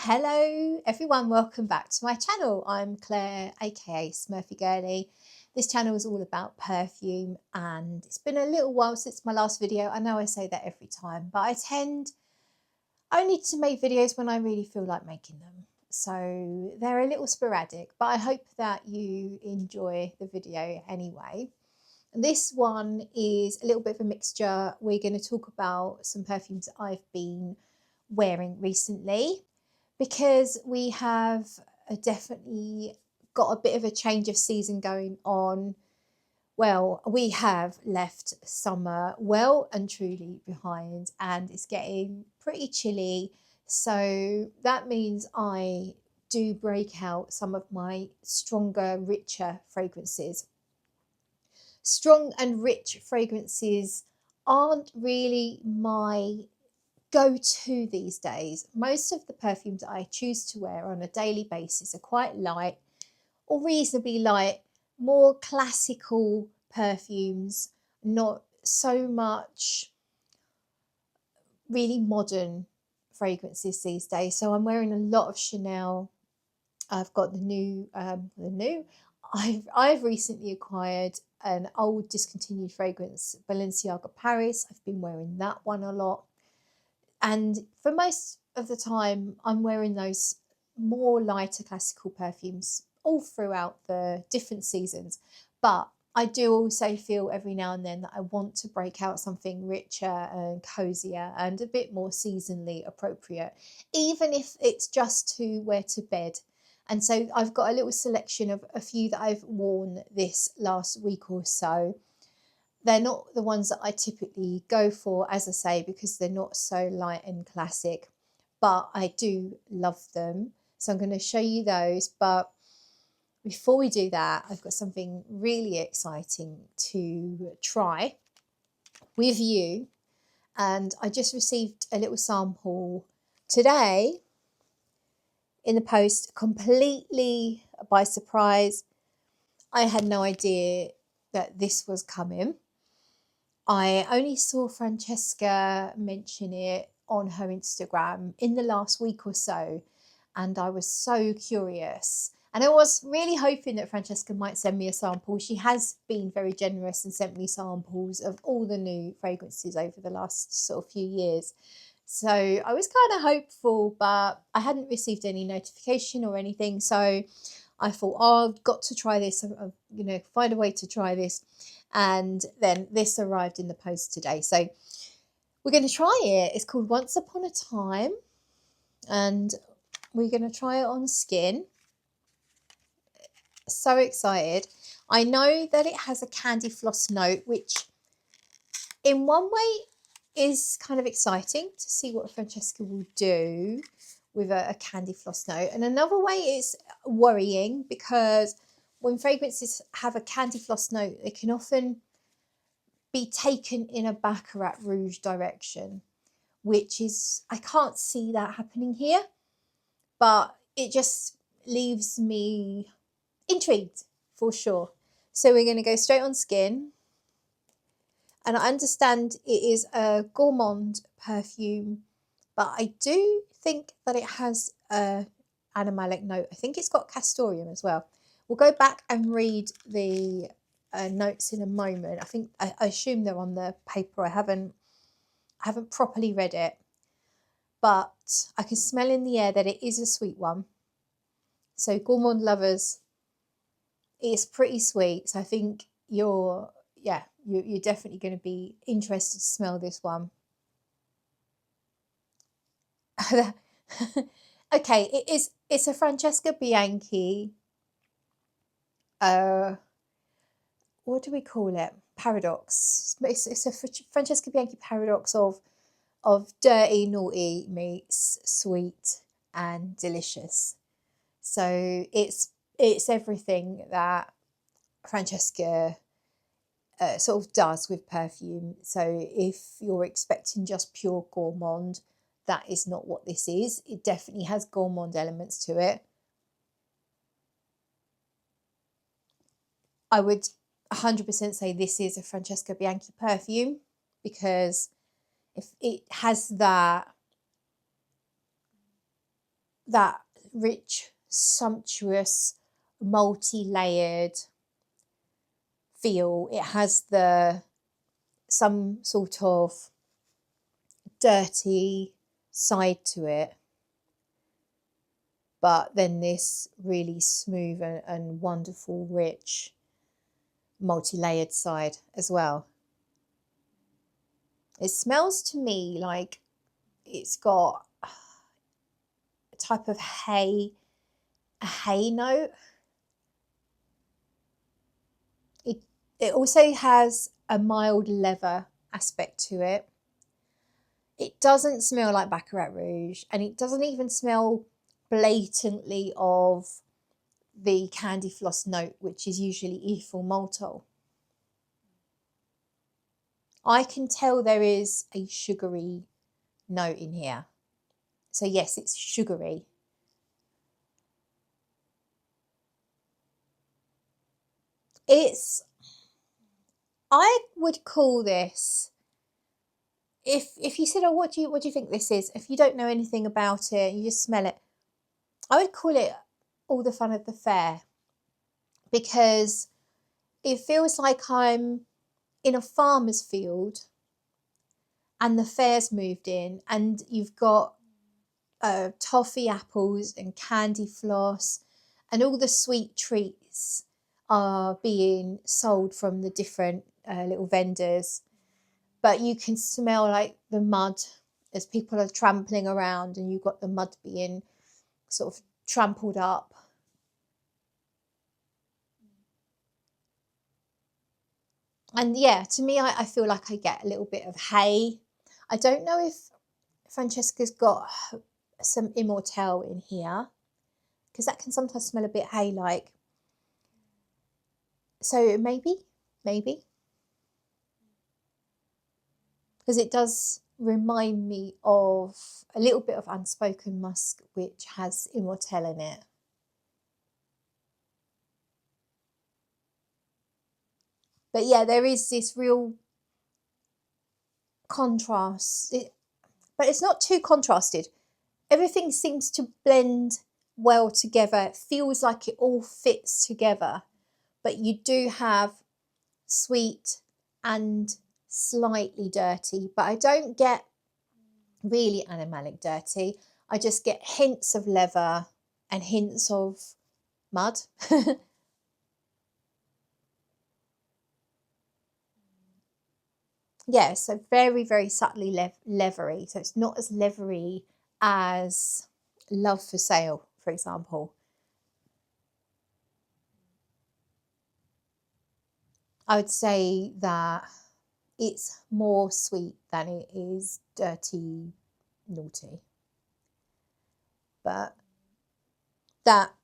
Hello everyone, welcome back to my channel. I'm Claire, aka Smurfy Girly. This channel is all about perfume and it's been a little while since my last video. I know I say that every time, but I tend only to make videos when I really feel like making them. So they're a little sporadic, but I hope that you enjoy the video anyway. This one is a little bit of a mixture. We're going to talk about some perfumes that I've been wearing recently, because we have definitely got a bit of a change of season going on. Well, we have left summer well and truly behind and it's getting pretty chilly. So that means I do break out some of my stronger, richer fragrances. Strong and rich fragrances aren't really my go-to these days. Most of the perfumes I choose to wear on a daily basis are quite light or reasonably light, more classical perfumes, not so much really modern fragrances these days. So I'm wearing a lot of Chanel. I've got I've recently acquired an old discontinued fragrance, Balenciaga Paris. I've been wearing that one a lot. And for most of the time, I'm wearing those more lighter classical perfumes all throughout the different seasons. But I do also feel every now and then that I want to break out something richer and cozier and a bit more seasonally appropriate, even if it's just to wear to bed. And so I've got a little selection of a few that I've worn this last week or so. They're not the ones that I typically go for, as I say, because they're not so light and classic, but I do love them. So I'm going to show you those. But before we do that, I've got something really exciting to try with you. And I just received a little sample today in the post, completely by surprise. I had no idea that this was coming. I only saw Francesca mention it on her Instagram in the last week or so, and I was so curious. And I was really hoping that Francesca might send me a sample. She has been very generous and sent me samples of all the new fragrances over the last sort of few years. So I was kind of hopeful, but I hadn't received any notification or anything. So I thought, oh, I've got to try this, find a way to try this. And then this arrived in the post today. So we're going to try it. It's called Once Upon a Time. And we're going to try it on skin. So excited. I know that it has a candy floss note, which in one way is kind of exciting to see what Francesca will do with a candy floss note. And another way is worrying, because when fragrances have a candy floss note, they can often be taken in a Baccarat Rouge direction, which is, I can't see that happening here, but it just leaves me intrigued for sure. So we're going to go straight on skin. And I understand it is a gourmand perfume, but I do think that it has an animalic note. I think it's got castoreum as well. We'll go back and read the notes in a moment. I assume they're on the paper. I haven't properly read it, but I can smell in the air that it is a sweet one. So gourmand lovers, it's pretty sweet. So I think you're definitely going to be interested to smell this one. Okay, it's a Francesca Bianchi. What do we call it? Paradox. It's a Francesca Bianchi paradox of dirty, naughty meets sweet and delicious. So it's everything that Francesca sort of does with perfume. So if you're expecting just pure gourmand, that is not what this is. It definitely has gourmand elements to it. I would 100% say this is a Francesca Bianchi perfume, because if it has that that rich, sumptuous, multi-layered feel. It has some sort of dirty side to it, but then this really smooth and wonderful, rich, multi-layered side as well. It smells to me like it's got a type of a hay note. It also has a mild leather aspect to it. It doesn't smell like Baccarat Rouge, and it doesn't even smell blatantly of the candy floss note, which is usually ethyl maltol. I can tell there is a sugary note in here. So yes, it's sugary. I would call this, if you said, oh, what do you think this is? If you don't know anything about it, you just smell it, I would call it all the fun of the fair, because it feels like I'm in a farmer's field and the fair's moved in, and you've got toffee apples and candy floss, and all the sweet treats are being sold from the different little vendors. But you can smell like the mud as people are trampling around, and you've got the mud being sort of trampled up. And yeah, to me, I feel like I get a little bit of hay. I don't know if Francesca's got some immortelle in here, because that can sometimes smell a bit hay-like. So maybe, because it does remind me of a little bit of unspoken musk, which has immortelle in it. But yeah, there is this real contrast, but it's not too contrasted. Everything seems to blend well together. It feels like it all fits together, but you do have sweet and slightly dirty, but I don't get really animalic dirty. I just get hints of leather and hints of mud. Yeah, so very, very subtly leathery. So it's not as leathery as Love for Sale, for example. I would say that it's more sweet than it is dirty, naughty. But that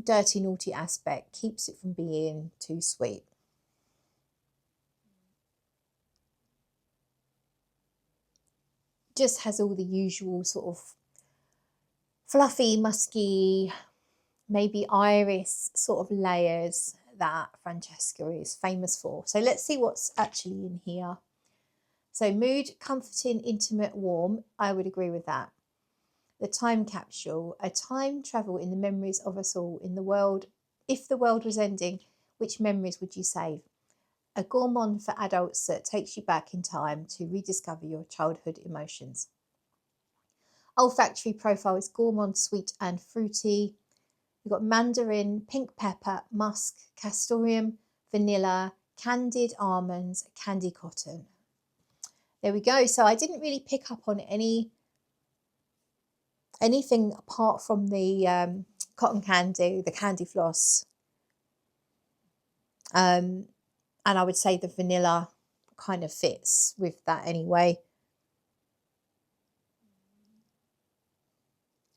dirty, naughty aspect keeps it from being too sweet. Just has all the usual sort of fluffy, musky, maybe iris sort of layers that Francesca is famous for. So let's see what's actually in here. So mood, comforting, intimate, warm. I would agree with that. The time capsule, a time travel in the memories of us all in the world. If the world was ending, which memories would you save? A gourmand for adults that takes you back in time to rediscover your childhood emotions. Olfactory profile is gourmand, sweet and fruity. We've got mandarin, pink pepper, musk, castoreum, vanilla, candied almonds, candy cotton. There we go. So I didn't really pick up on anything apart from the cotton candy, the candy floss. And I would say the vanilla kind of fits with that anyway.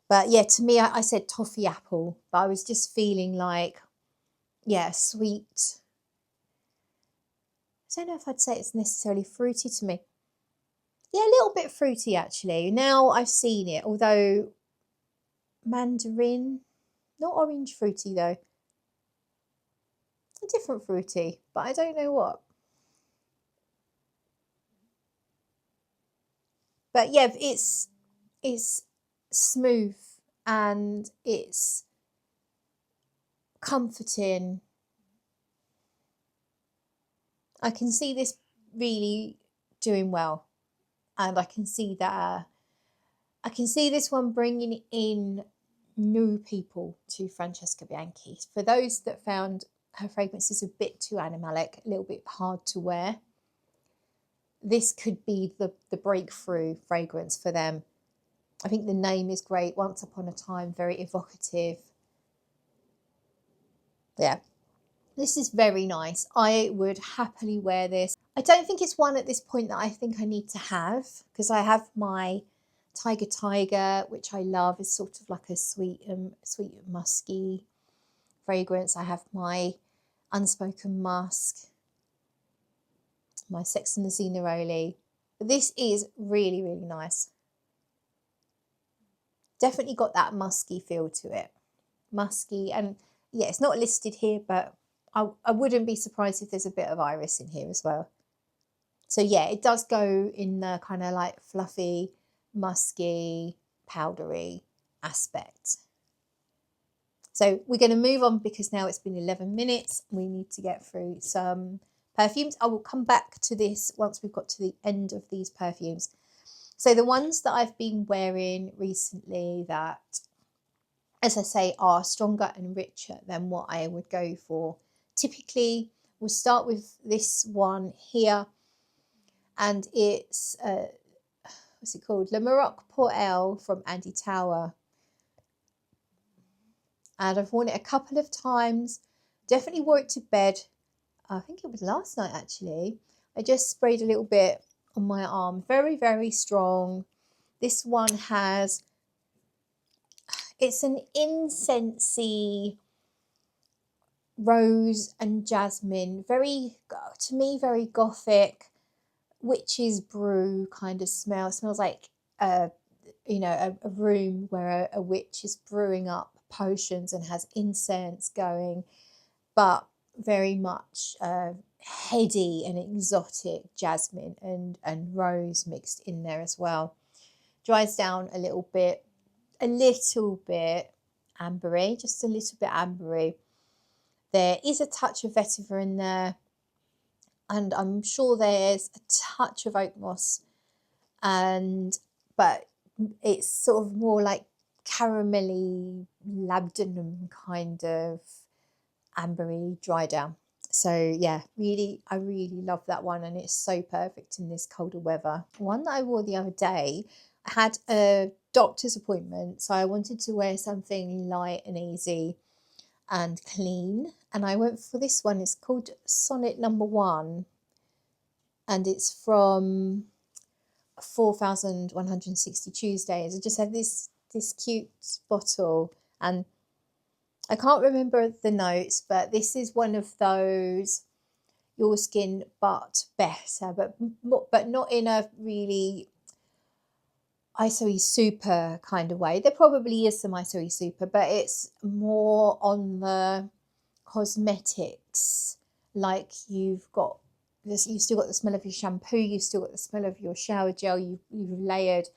But yeah, to me, I said toffee apple, but I was just feeling like, yeah, sweet. I don't know if I'd say it's necessarily fruity to me. Yeah, a little bit fruity actually. Now I've seen it, although mandarin, not orange fruity though. A different fruity, but I don't know what. But yeah, it's smooth and it's comforting. I can see this really doing well, and I can see this one bringing in new people to Francesca Bianchi. For those that found her fragrances a bit too animalic, a little bit hard to wear, this could be the breakthrough fragrance for them. I think the name is great. Once Upon a Time, very evocative. Yeah, this is very nice. I would happily wear this. I don't think it's one at this point that I think I need to have, because I have my Tiger, which I love. Is sort of like a sweet musky fragrance. I have my Unspoken Musk, my Sex and the Sea Neroli. This is really, really nice. Definitely got that musky feel to it. Musky, and yeah, it's not listed here, but I wouldn't be surprised if there's a bit of iris in here as well. So yeah, it does go in the kind of like fluffy, musky, powdery aspect. So we're going to move on because now it's been 11 minutes. We need to get through some perfumes. I will come back to this once we've got to the end of these perfumes. So the ones that I've been wearing recently that, as I say, are stronger and richer than what I would go for. Typically, we'll start with this one here, and it's, what's it called? Le Maroc Pour Elle from Andy Tower. And I've worn it a couple of times. Definitely wore it to bed. I think it was last night, actually. I just sprayed a little bit on my arm. Very, very strong. This one has, it's an incensey rose and jasmine. Very, to me, very gothic, witch's brew kind of smell. It smells like, a room where a witch is brewing up potions and has incense going, but very much heady and exotic jasmine and rose mixed in there as well. Dries down a little bit ambery, just a little bit ambery. There is a touch of vetiver in there, and I'm sure there's a touch of oak moss, but it's sort of more like caramelly labdanum kind of ambery dry down. So yeah, I really love that one, and it's so perfect in this colder weather. One that I wore the other day, I had a doctor's appointment, so I wanted to wear something light and easy and clean, and I went for this one. It's called Sonnet Number 1, and it's from 4,160 Tuesdays. I just had this cute bottle, and I can't remember the notes, but this is one of those your skin but better, but not in a really ISOE super kind of way. There probably is some ISOE super, but it's more on the cosmetics. Like you've still got the smell of your shampoo, you've still got the smell of your shower gel, you've layered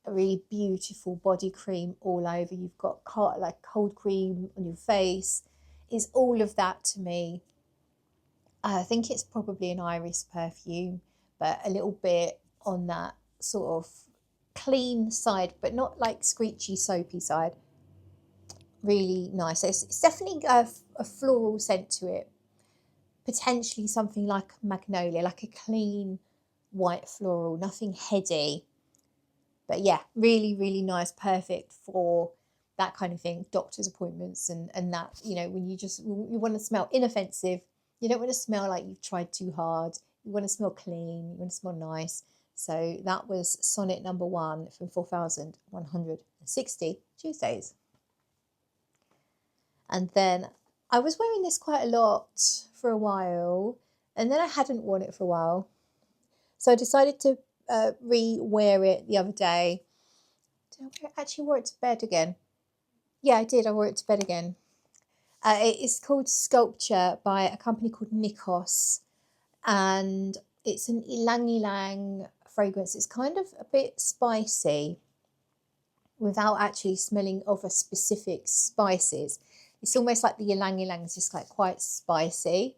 a really beautiful body cream all over, you've got cold cream on your face. Is all of that to me. I think it's probably an iris perfume, but a little bit on that sort of clean side, but not like screechy soapy side. Really nice. It's definitely a floral scent to it, potentially something like magnolia, like a clean white floral, nothing heady. But yeah, really, really nice, perfect for that kind of thing, doctor's appointments and that, when you want to smell inoffensive. You don't want to smell like you've tried too hard. You want to smell clean, you want to smell nice. So that was Sonnet Number 1 from 4,160 Tuesdays. And then I was wearing this quite a lot for a while, and then I hadn't worn it for a while. So I decided to re-wear it the other day. Did I actually wear it to bed again? Yeah, I did. I wore it to bed again. It is called Sculpture by a company called Nikos, and it's an ylang ylang fragrance. It's kind of a bit spicy. without actually smelling of a specific spices. It's almost like the ylang ylang is just like quite spicy.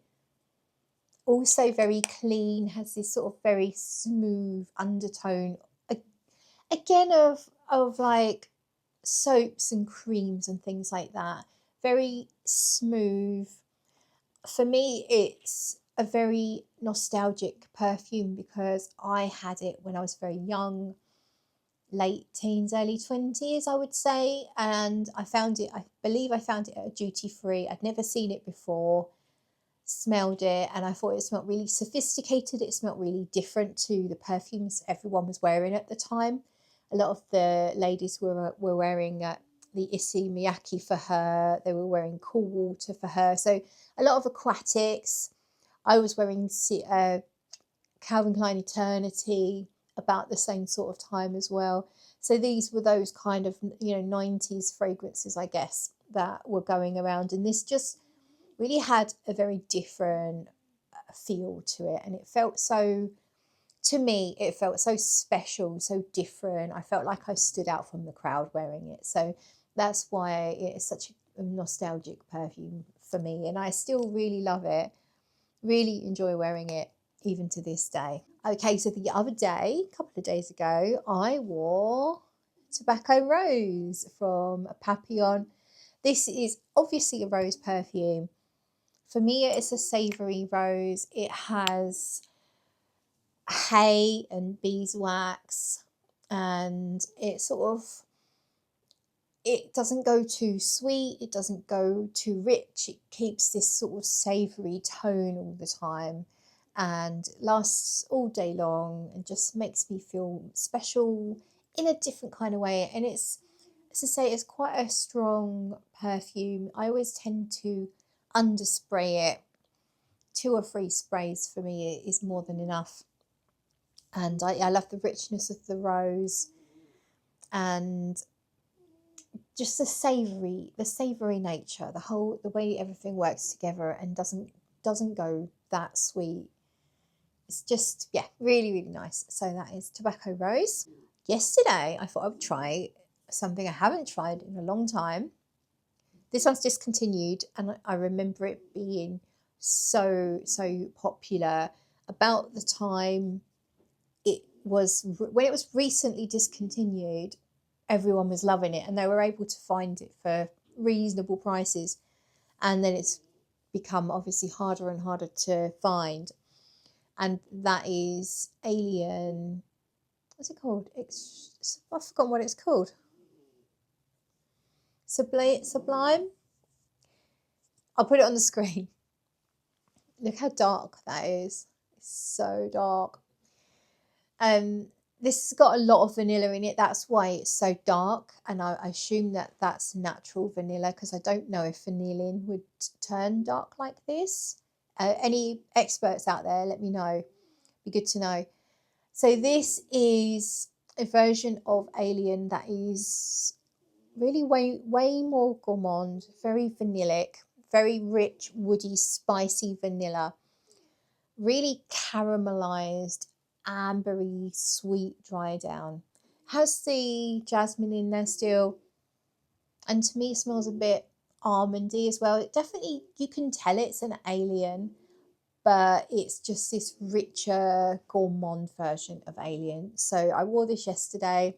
Also very clean, has this sort of very smooth undertone. Again of like soaps and creams and things like that. Very smooth. For me, it's a very nostalgic perfume because I had it when I was very young, late teens, early 20s, I would say. And I believe I found it at a duty free. I'd never seen it before, smelled it, and I thought it smelled really sophisticated. It smelled really different to the perfumes everyone was wearing at the time. A lot of the ladies were wearing the Issey Miyake for her. They were wearing Cool Water for her. So a lot of aquatics. I was wearing Calvin Klein Eternity about the same sort of time as well. So these were those kind of 90s fragrances, I guess, that were going around, and this just really had a very different feel to it, and it felt so. To me, it felt so special, so different. I felt like I stood out from the crowd wearing it. So that's why it's such a nostalgic perfume for me. And I still really love it. Really enjoy wearing it even to this day. Okay, so the other day, a couple of days ago, I wore Tobacco Rose from Papillon. This is obviously a rose perfume. For me, it's a savoury rose. It has hay and beeswax, and it doesn't go too sweet, it doesn't go too rich. It keeps this sort of savoury tone all the time and lasts all day long and just makes me feel special in a different kind of way. And it's, as I say, it's quite a strong perfume. I always tend to underspray it. 2 or 3 sprays for me is more than enough. And I love the richness of the rose and just the savoury nature, the way everything works together and doesn't go that sweet. It's just, yeah, really, really nice. So that is Tobacco Rose. Yesterday, I thought I would try something I haven't tried in a long time. This one's discontinued, and I remember it being so popular about the time when it was recently discontinued. Everyone was loving it and they were able to find it for reasonable prices, and then it's become obviously harder and harder to find, and that is Alien. What's it called? I've forgotten what it's called. Sublime. I'll put it on the screen. Look how dark that is. It's so dark. This has got a lot of vanilla in it. That's why it's so dark, and I assume that that's natural vanilla, because I don't know if vanillin would turn dark like this. Any experts out there, let me know. Be good to know. So this is a version of Alien that is really way more gourmand, very vanillic, very rich, woody, spicy vanilla, really caramelized, ambery, sweet dry down. Has the jasmine in there still, and to me it smells a bit almondy as well. It definitely, you can tell it's an Alien, but it's just this richer gourmand version of Alien. So I wore this yesterday.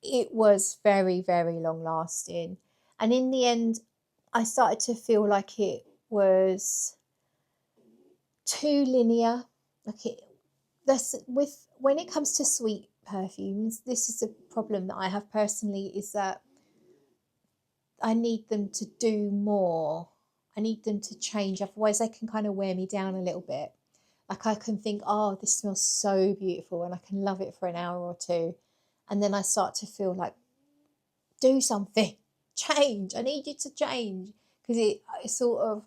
It was very, very long lasting, and in the end I started to feel like it was too linear. When it comes to sweet perfumes, this is a problem that I have personally, is that I need them to do more. I need them to change, otherwise they can kind of wear me down a little bit. Like I can think, oh, this smells so beautiful, and I can love it for an hour or two, and then I start to feel like, do something, change. I need you to change, because it sort of,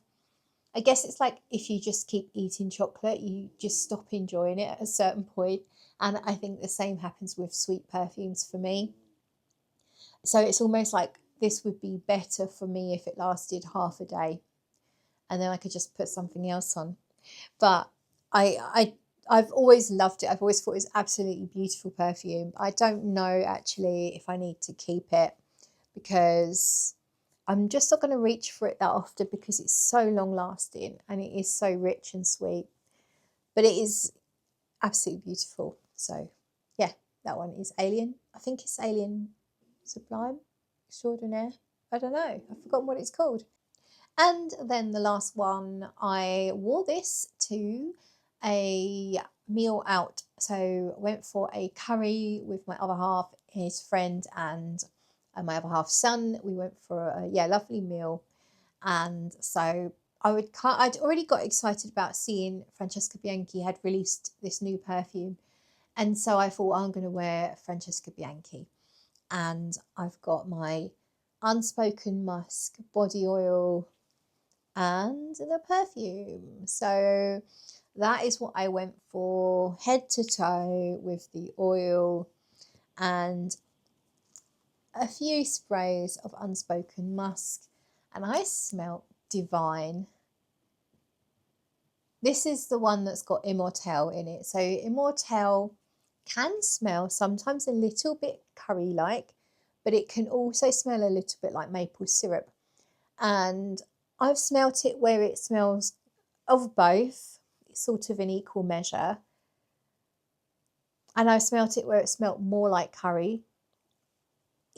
I guess it's like if you just keep eating chocolate, you just stop enjoying it at a certain point. And I think the same happens with sweet perfumes for me. So it's almost like this would be better for me if it lasted half a day, and then I could just put something else on. But I I've always loved it. I've always thought it was absolutely beautiful perfume. I don't know actually if I need to keep it because I'm just not going to reach for it that often because it's so long lasting and it is so rich and sweet. But it is absolutely beautiful. So yeah, that one is Alien. I think it's Alien Sublime Extraordinaire. I don't know. I've forgotten what it's called. And then the last one, I wore this to a meal out. So went for a curry with my other half, his friend, and my other half's son. We went for a lovely meal. And so I'd already got excited about seeing Francesca Bianchi had released this new perfume. And so I thought, I'm going to wear Francesca Bianchi. And I've got my Unspoken Musk body oil and the perfume. So that is what I went for, head to toe, with the oil and a few sprays of Unspoken Musk. And I smelt divine. This is the one that's got Immortelle in it. So Immortelle can smell sometimes a little bit curry-like, but it can also smell a little bit like maple syrup. And I've smelt it where it smells of both, sort of in equal measure. And I've smelt it where it smelt more like curry.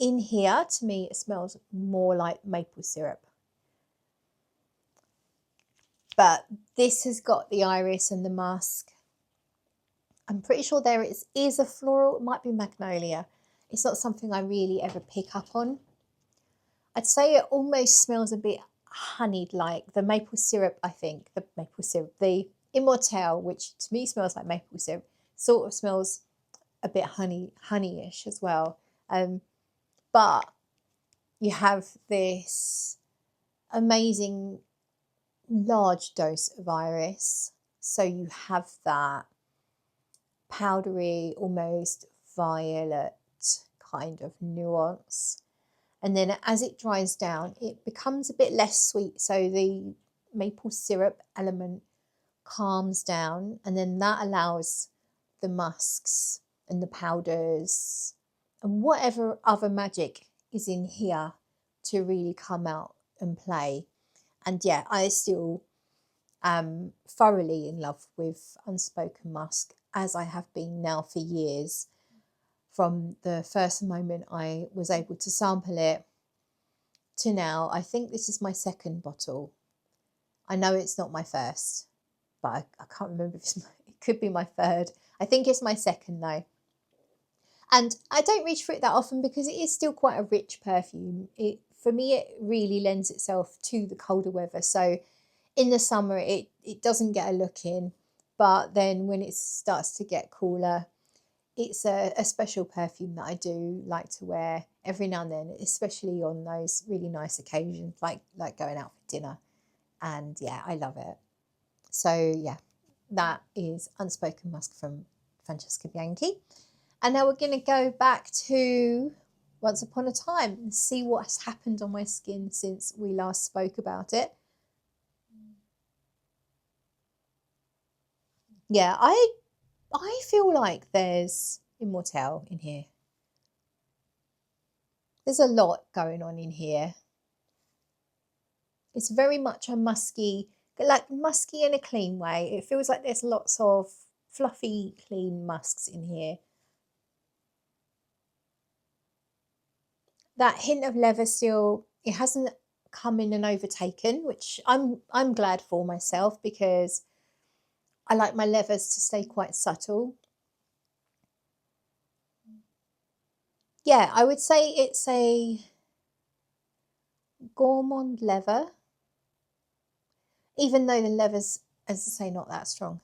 In here, to me, it smells more like maple syrup. But this has got the iris and the musk. I'm pretty sure there is a floral. It might be magnolia. It's not something I really ever pick up on. I'd say it almost smells a bit honeyed, like the maple syrup, I think. The Immortelle, which to me smells like maple syrup, sort of smells a bit honeyish as well. But you have this amazing large dose of iris. So you have that powdery, almost violet kind of nuance. And then as it dries down, it becomes a bit less sweet. So the maple syrup element calms down, and then that allows the musks and the powders and whatever other magic is in here to really come out and play. And yeah, I still am thoroughly in love with Unspoken Musk, as I have been now for years. From the first moment I was able to sample it to now, I think this is my second bottle. I know it's not my first, but I can't remember if it could be my third. I think it's my second though. And I don't reach for it that often because it is still quite a rich perfume. For me, it really lends itself to the colder weather. So in the summer, it doesn't get a look in. But then when it starts to get cooler, it's a special perfume that I do like to wear every now and then, especially on those really nice occasions, like going out for dinner. And yeah, I love it. So yeah, that is Unspoken Musk from Francesca Bianchi. And now we're going to go back to Once Upon a Time and see what has happened on my skin since we last spoke about it. Yeah, I feel like there's Immortelle in here. There's a lot going on in here. It's very much a musky, like musky in a clean way. It feels like there's lots of fluffy, clean musks in here. That hint of leather still, it hasn't come in and overtaken, which I'm glad for myself because I like my leathers to stay quite subtle. Yeah, I would say it's a gourmand leather, even though the leather's, as I say, not that strong.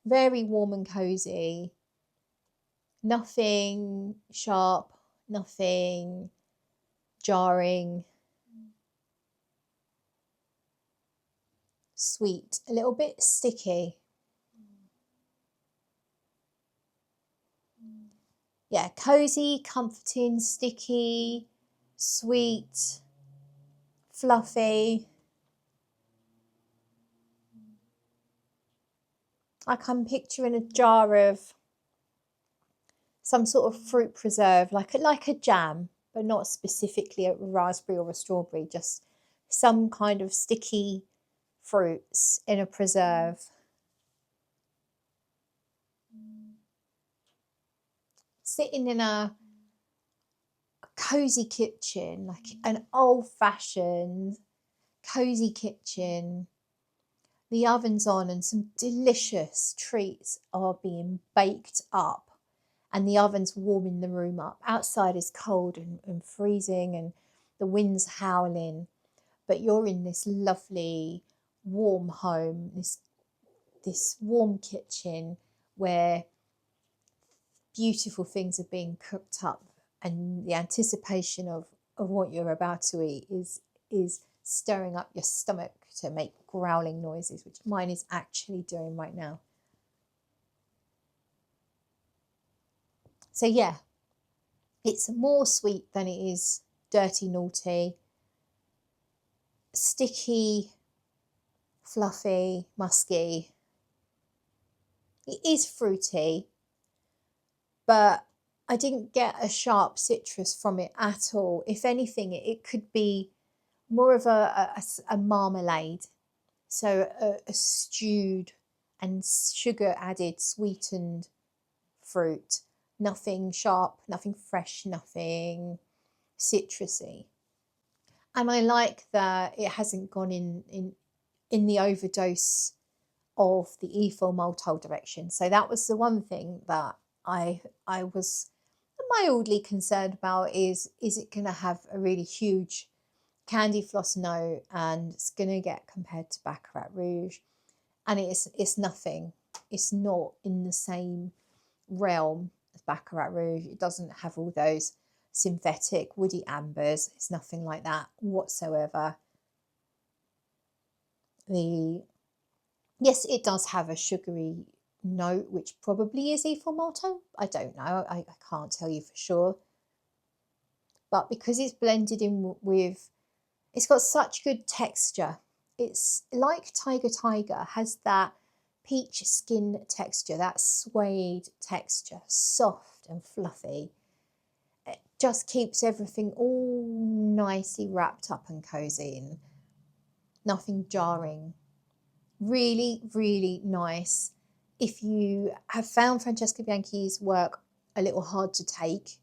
Very warm and cozy. Nothing sharp, nothing jarring. Sweet, a little bit sticky. Yeah, cozy, comforting, sticky, sweet, fluffy. Like I'm picturing a jar of some sort of fruit preserve, like a jam, but not specifically a raspberry or a strawberry, just some kind of sticky fruits in a preserve. Sitting in a cozy kitchen, like an old-fashioned cozy kitchen. The oven's on and some delicious treats are being baked up, and the oven's warming the room up. Outside is cold and freezing and the wind's howling, but you're in this lovely warm home, this warm kitchen where beautiful things are being cooked up, and the anticipation of what you're about to eat is stirring up your stomach to make growling noises, which mine is actually doing right now. So yeah, it's more sweet than it is dirty, naughty, sticky, fluffy, musky. It is fruity, but I didn't get a sharp citrus from it at all. If anything, it could be more of a marmalade, so a stewed and sugar added sweetened fruit. Nothing sharp, nothing fresh, nothing citrusy. And I like that it hasn't gone in the overdose of the ethyl maltol direction. So that was the one thing that I was mildly concerned about, is it going to have a really huge candy floss note and it's going to get compared to Baccarat Rouge, and it's nothing. It's not in the same realm as Baccarat Rouge. It doesn't have all those synthetic woody ambers. It's nothing like that whatsoever. Yes, it does have a sugary note, which probably is ethyl maltol. I don't know. I can't tell you for sure. But because it's blended in with, it's got such good texture. It's like Tiger has that peach skin texture, that suede texture, soft and fluffy. It just keeps everything all nicely wrapped up and cozy and nothing jarring. Really, really nice. If you have found Francesca Bianchi's work a little hard to take,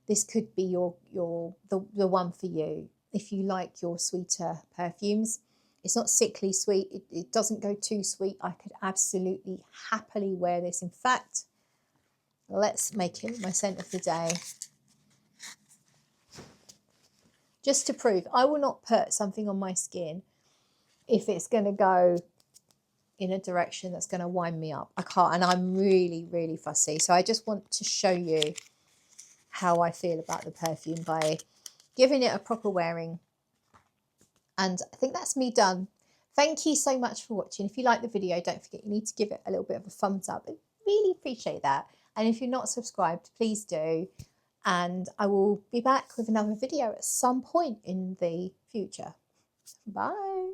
this could be the one for you. If you like your sweeter perfumes, it's not sickly sweet. It doesn't go too sweet. I could absolutely happily wear this. In fact, let's make it my scent of the day. Just to prove, I will not put something on my skin if it's going to go in a direction that's going to wind me up. I can't, and I'm really, really fussy. So I just want to show you how I feel about the perfume by giving it a proper wearing. And I think that's me done. Thank you so much for watching. If you like the video, don't forget you need to give it a little bit of a thumbs up. I really appreciate that. And if you're not subscribed, please do. And I will be back with another video at some point in the future. Bye.